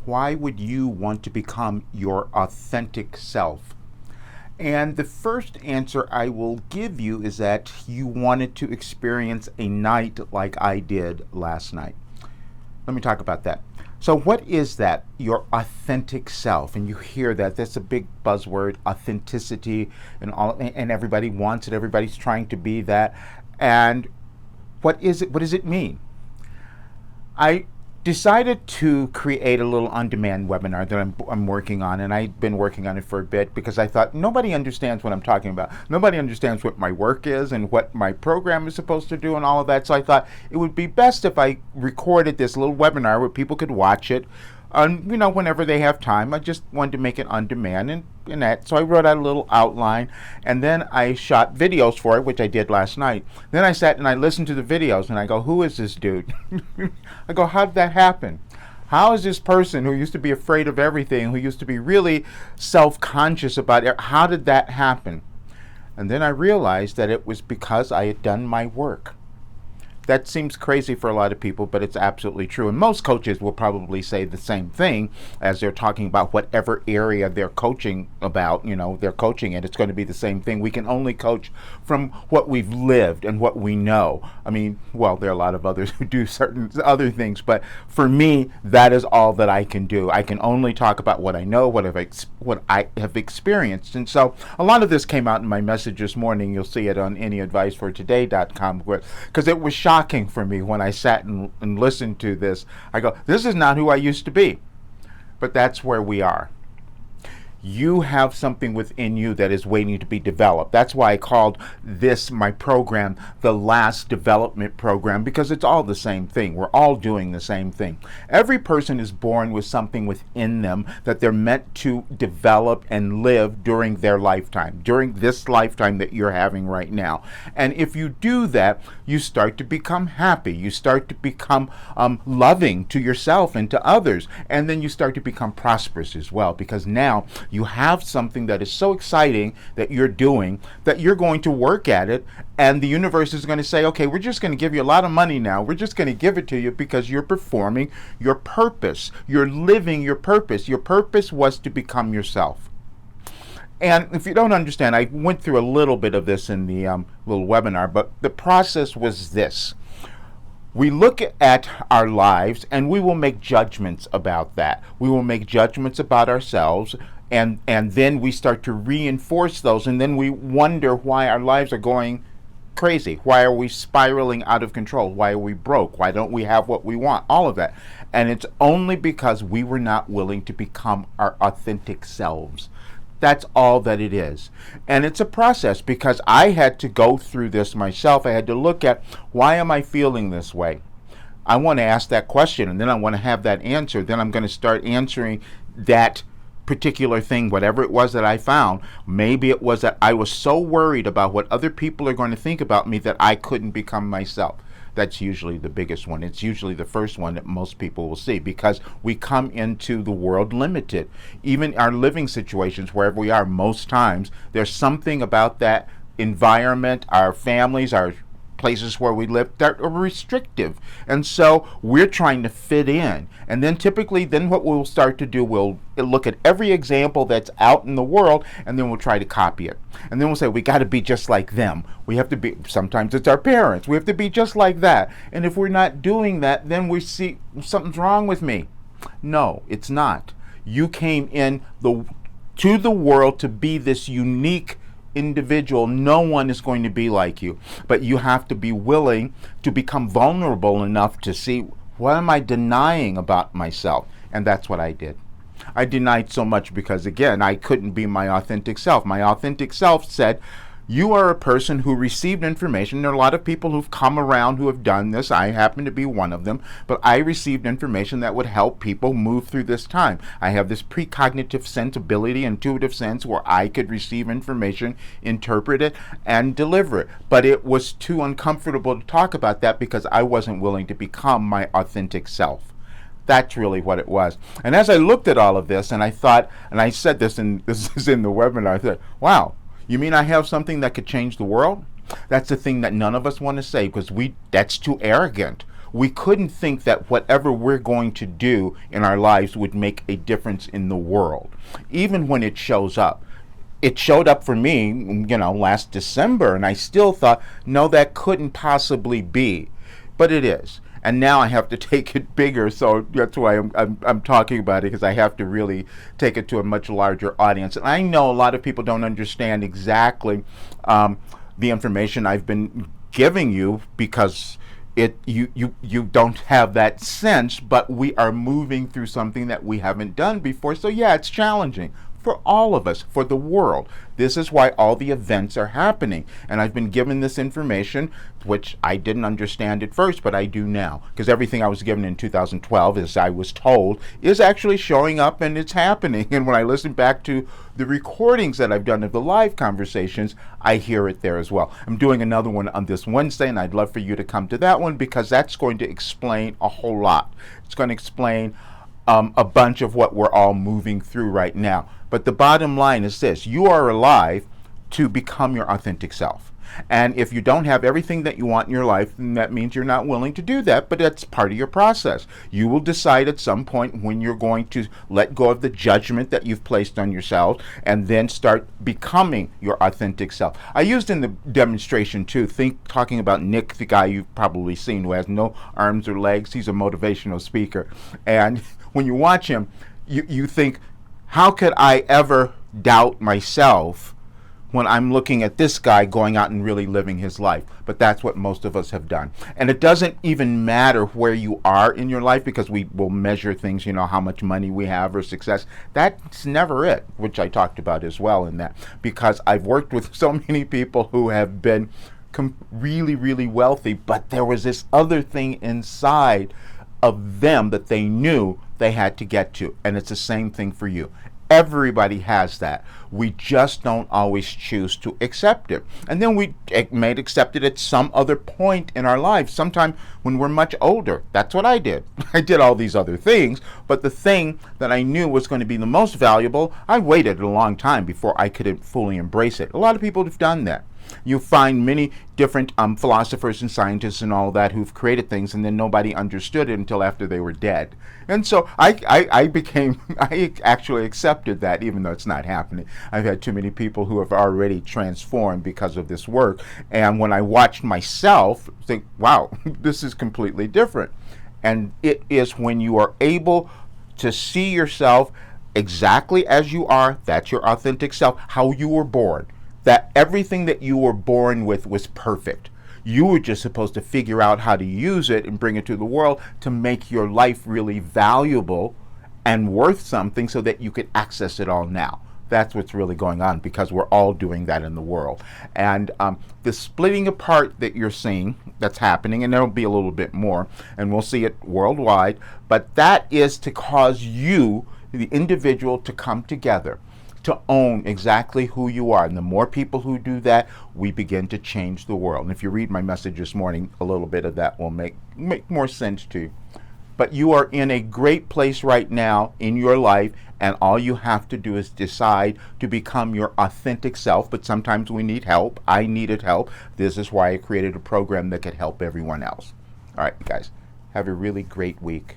why would you want to become your authentic self? And the first answer I will give you is that you wanted to experience a night like I did last night. Let me talk about that. So, what is that? Your authentic self, and you hear that. That's a big buzzword, authenticity, and everybody wants it. Everybody's trying to be that. And what is it? What does it mean? I decided to create a little on-demand webinar that I'm working on, and I've been working on it for a bit because I thought nobody understands what I'm talking about. Nobody understands what my work is and what my program is supposed to do and all of that. So I thought it would be best if I recorded this little webinar where people could watch it, whenever they have time. I just wanted to make it on demand and that. So I wrote out a little outline, and then I shot videos for it, which I did last night. Then I sat and I listened to the videos, and I go, who is this dude? I go, how did that happen? How is this person who used to be afraid of everything, who used to be really self-conscious about it, how did that happen? And then I realized that it was because I had done my work. That seems crazy for a lot of people, but it's absolutely true. And most coaches will probably say the same thing as they're talking about whatever area they're coaching about. They're coaching it. It's going to be the same thing. We can only coach from what we've lived and what we know. I mean, well, there are a lot of others who do certain other things, but for me, that is all that I can do. I can only talk about what I know, what I have experienced. And so a lot of this came out in my message this morning. You'll see it on anyadvicefortoday.com, because it was shocking for me when I sat and listened to this. I go, this is not who I used to be. But that's where we are. You have something within you that is waiting to be developed. That's why I called this, my program, the last development program, because it's all the same thing. We're all doing the same thing. Every person is born with something within them that they're meant to develop and live during their lifetime, during this lifetime that you're having right now. And if you do that, you start to become happy. You start to become loving to yourself and to others. And then you start to become prosperous as well, because now you have something that is so exciting that you're doing that you're going to work at it, and the universe is going to say, okay, we're just going to give you a lot of money now. We're just going to give it to you because you're performing your purpose. You're living your purpose. Your purpose was to become yourself. And if you don't understand, I went through a little bit of this in the little webinar, but the process was this. We look at our lives and we will make judgments about that. We will make judgments about ourselves, and then we start to reinforce those, and then we wonder why our lives are going crazy. Why are we spiraling out of control? Why are we broke? Why don't we have what we want? All of that. And it's only because we were not willing to become our authentic selves. That's all that it is. And it's a process, because I had to go through this myself. I had to look at, why am I feeling this way? I want to ask that question, and then I want to have that answer. Then I'm going to start answering that particular thing, whatever it was that I found. Maybe it was that I was so worried about what other people are going to think about me that I couldn't become myself. That's usually the biggest one. It's usually the first one that most people will see, because we come into the world limited. Even our living situations, wherever we are, most times, there's something about that environment, our families, our places where we live, that are restrictive. And so we're trying to fit in. And then typically, then what we'll start to do, we'll look at every example that's out in the world, and then we'll try to copy it. And then we'll say, we got to be just like them. We have to be, sometimes it's our parents, we have to be just like that. And if we're not doing that, then we see something's wrong with me. No, it's not. You came in to the world to be this unique individual. No one is going to be like you, but you have to be willing to become vulnerable enough to see, what am I denying about myself? And that's what I did. I denied so much because, again, I couldn't be my authentic self. My authentic self said, you are a person who received information. There are a lot of people who've come around who have done this. I happen to be one of them. But I received information that would help people move through this time. I have this precognitive sensibility, intuitive sense, where I could receive information, interpret it, and deliver it. But it was too uncomfortable to talk about that because I wasn't willing to become my authentic self. That's really what it was. And as I looked at all of this, and I thought, and I said this, and this is in the webinar, I thought, wow, you mean I have something that could change the world? That's the thing that none of us want to say, because that's too arrogant. we couldn't think that whatever we're going to do in our lives would make a difference in the world, even when it shows up. It showed up for me, last December, and I still thought, no, that couldn't possibly be. But it is. And now I have to take it bigger, so that's why I'm talking about it, because I have to really take it to a much larger audience. And I know a lot of people don't understand exactly the information I've been giving you, because you don't have that sense, but we are moving through something that we haven't done before. So yeah, it's challenging for all of us, for the world. This is why all the events are happening. And I've been given this information, which I didn't understand at first, but I do now. Because everything I was given in 2012, as I was told, is actually showing up and it's happening. And when I listen back to the recordings that I've done of the live conversations, I hear it there as well. I'm doing another one on this Wednesday, and I'd love for you to come to that one, because that's going to explain a whole lot. It's going to explain a bunch of what we're all moving through right now. But the bottom line is this: you are alive to become your authentic self. And if you don't have everything that you want in your life, then that means you're not willing to do that, but that's part of your process. You will decide at some point when you're going to let go of the judgment that you've placed on yourself and then start becoming your authentic self. I used in the demonstration too, talking about Nick, the guy you've probably seen who has no arms or legs. He's a motivational speaker. And when you watch him, you think, how could I ever doubt myself when I'm looking at this guy going out and really living his life? But that's what most of us have done. And it doesn't even matter where you are in your life, because we will measure things, how much money we have or success. That's never it, which I talked about as well in that, because I've worked with so many people who have been really, really wealthy, but there was this other thing inside of them that they knew they had to get to. And it's the same thing for you. Everybody has that. We just don't always choose to accept it. And then we may accept it at some other point in our lives, sometime when we're much older. That's what I did. I did all these other things, but the thing that I knew was going to be the most valuable, I waited a long time before I could fully embrace it. A lot of people have done that. You find many different philosophers and scientists and all that who've created things, and then nobody understood it until after they were dead. And so I actually accepted that, even though it's not happening. I've had too many people who have already transformed because of this work. And when I watched myself, think, wow, this is completely different. And it is when you are able to see yourself exactly as you are, that's your authentic self, how you were born. That everything that you were born with was perfect. You were just supposed to figure out how to use it and bring it to the world to make your life really valuable and worth something, so that you could access it all now. That's what's really going on, because we're all doing that in the world. And the splitting apart that you're seeing that's happening, and there'll be a little bit more, and we'll see it worldwide, but that is to cause you, the individual, to come together, to own exactly who you are. And the more people who do that, we begin to change the world. And if you read my message this morning, a little bit of that will make more sense to you. But you are in a great place right now in your life, and all you have to do is decide to become your authentic self. But sometimes we need help. I needed help. This is why I created a program that could help everyone else. All right, guys, have a really great week.